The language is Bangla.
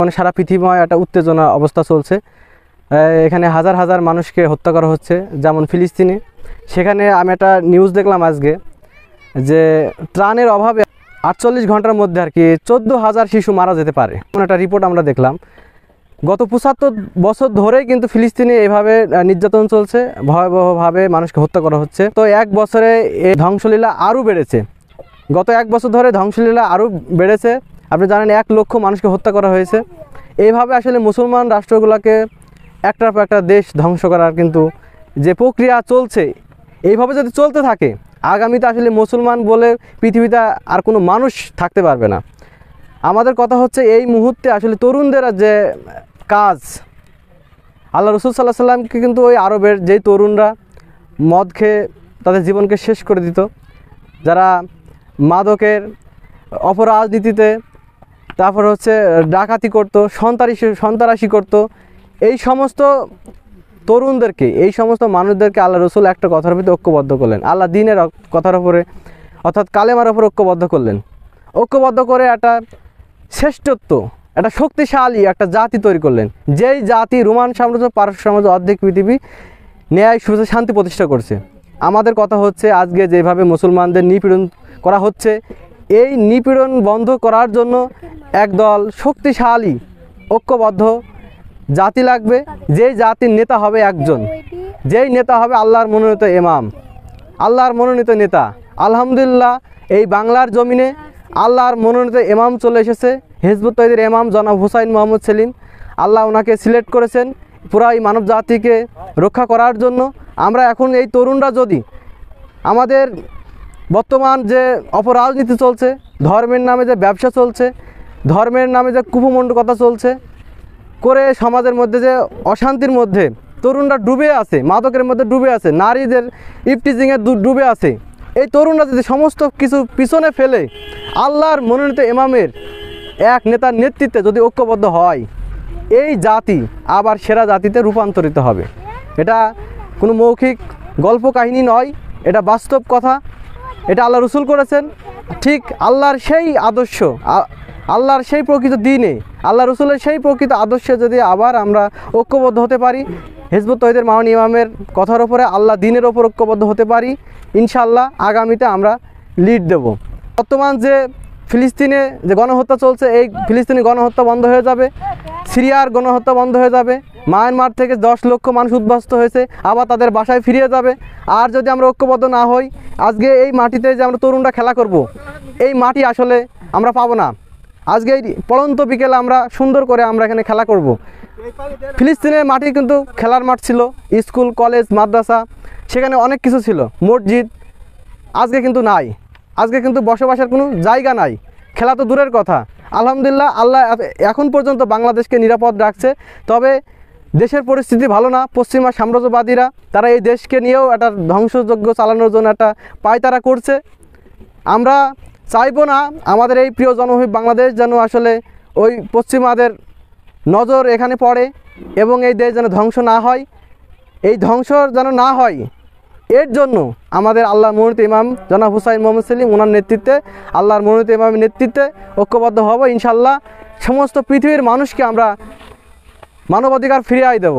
মানে সারা পৃথিবীময় একটা উত্তেজনা অবস্থা চলছে। এখানে হাজার হাজার মানুষকে হত্যা করা হচ্ছে, যেমন ফিলিস্তিনে। সেখানে আমি একটা নিউজ দেখলাম আজকে যে ত্রাণের অভাবে 48 ঘন্টার মধ্যে আর কি 14,000 শিশু মারা যেতে পারে, এমন একটা রিপোর্ট আমরা দেখলাম। গত 75 বছর ধরেই কিন্তু ফিলিস্তিনে এইভাবে নির্যাতন চলছে, ভয়াবহভাবে মানুষকে হত্যা করা হচ্ছে। তো এক বছরে এই ধ্বংসলীলা আরও বেড়েছে। গত এক বছর ধরে ধ্বংসলীলা আরও বেড়েছে। আপনি জানেন 1 লক্ষ মানুষকে হত্যা করা হয়েছে। এইভাবে আসলে মুসলমান রাষ্ট্রগুলোকে একটার পর একটা দেশ ধ্বংস করার কিন্তু যে প্রক্রিয়া চলছে, এইভাবে যদি চলতে থাকে আগামীতে আসলে মুসলমান বলে পৃথিবীতে আর কোনো মানুষ থাকতে পারবে না। আমাদের কথা হচ্ছে এই মুহূর্তে আসলে তরুণদের যে কাজ, আল্লাহ রসুল সাল্লাহ সাল্লামকে কিন্তু ওই আরবের যেই তরুণরা মদ খেয়ে তাদের জীবনকে শেষ করে দিত, যারা মাদকের অপরাজনীতিতে, তারপর হচ্ছে ডাকাতি করতো, সন্ত্রাসী করতো, এই সমস্ত তরুণদেরকে, এই সমস্ত মানুষদেরকে আল্লাহ রসুল একটা কথার ভিতরে ঐক্যবদ্ধ করলেন, আল্লাহ দ্বীনের কথার উপরে অর্থাৎ কালেমার উপর ঐক্যবদ্ধ করলেন। ঐক্যবদ্ধ করে একটা শ্রেষ্ঠত্ব, একটা শক্তিশালী একটা জাতি তৈরি করলেন, যেই জাতি রোমান সাম্রাজ্য, পারস্য সাম্রাজ্য, অর্ধেক পৃথিবী ন্যায় সুস্থ শান্তি প্রতিষ্ঠা করছে। আমাদের কথা হচ্ছে আজকে যেভাবে মুসলমানদের নিপীড়ন করা হচ্ছে, এই নিপীড়ন বন্ধ করার জন্য একদল শক্তিশালী ঐক্যবদ্ধ জাতি লাগবে, যেই জাতির নেতা হবে একজন, যেই নেতা হবে আল্লাহর মনোনীত ইমাম, আল্লাহর মনোনীত নেতা। আলহামদুলিল্লাহ এই বাংলার জমিনে আল্লাহর মনোনীত ইমাম চলে এসেছে, হিজবুত তওহীদের ইমাম জনাব হুসাইন মোহাম্মদ সেলিম। আল্লাহ ওনাকে সিলেক্ট করেছেন পুরা এই মানব জাতিকে রক্ষা করার জন্য। আমরা এখন এই তরুণরা যদি আমাদের বর্তমান যে অপরাজনীতি চলছে, ধর্মের নামে যে ব্যবসা চলছে, ধর্মের নামে যে কুপমণ্ডকতা চলছে করে সমাজের মধ্যে যে অশান্তির মধ্যে তরুণরা ডুবে আছে, মাদকের মধ্যে ডুবে আছে, নারীদের ইফটিজিংয়ে ডুবে আছে, এই তরুণরা যদি সমস্ত কিছু পিছনে ফেলে আল্লাহর মনোনীত ইমামের এক নেতার নেতৃত্বে যদি ঐক্যবদ্ধ হয়, এই জাতি আবার সেরা জাতিতে রূপান্তরিত হবে। এটা কোনো মৌখিক গল্প কাহিনী নয়, এটা বাস্তব কথা। এটা আল্লাহ রসুল করেছেন। ঠিক আল্লাহর সেই আদর্শ, আল্লাহর সেই প্রকৃত দিনে, আল্লাহ রসুলের সেই প্রকৃত আদর্শে যদি আবার আমরা ঐক্যবদ্ধ হতে পারি, হিজবুত তওহীদের মাননীয় ইমামের কথার ওপরে, আল্লাহ দিনের ওপর ঐক্যবদ্ধ হতে পারি, ইনশাআল্লাহ আগামীতে আমরা লিড দেব। বর্তমান যে ফিলিস্তিনে যে গণহত্যা চলছে, এই ফিলিস্তিনি গণহত্যা বন্ধ হয়ে যাবে, সিরিয়ার গণহত্যা বন্ধ হয়ে যাবে, মায়ানমার থেকে 10 লক্ষ মানুষ উদ্বাস্ত হয়েছে, আবার তাদের বাসায় ফিরিয়ে যাবে। আর যদি আমরা ঐক্যবদ্ধ না হই, আজকে এই মাটিতে যে আমরা তরুণরা খেলা করব, এই মাটি আসলে আমরা পাবো না। আজকে এই পড়ন্ত বিকেলে আমরা সুন্দর করে আমরা এখানে খেলা করব। ফিলিস্তিনের মাটি কিন্তু খেলার মাঠ ছিল, স্কুল, কলেজ, মাদ্রাসা, সেখানে অনেক কিছু ছিল, মসজিদ। আজকে কিন্তু নাই, আজকে কিন্তু বসবাসের কোনো জায়গা নাই, খেলা তো দূরের কথা। আলহামদুলিল্লাহ আল্লাহ এখন পর্যন্ত বাংলাদেশকে নিরাপদ রাখছে। তবে দেশের পরিস্থিতি ভালো না। পশ্চিমা সাম্রাজ্যবাদীরা তারা এই দেশকে নিয়েও একটা ধ্বংসযজ্ঞ চালানোর জন্য একটা পায়তারা করছে। আমরা চাইবো না আমাদের এই প্রিয় জন্মভূমি বাংলাদেশ যেন আসলে ওই পশ্চিমাদের নজর এখানে পড়ে এবং এই দেশ যেন ধ্বংস না হয়। এই ধ্বংস যেন না হয়, এর জন্য আমাদের আল্লাহর মনোনীত ইমাম জনাব হুসাইন মোহাম্মদ সেলিম, ওনার নেতৃত্বে, আল্লাহর মনোনীত ইমামের নেতৃত্বে ঐক্যবদ্ধ হব। ইনশাআল্লাহ সমস্ত পৃথিবীর মানুষকে আমরা মানবাধিকার ফিরিয়ে দেব।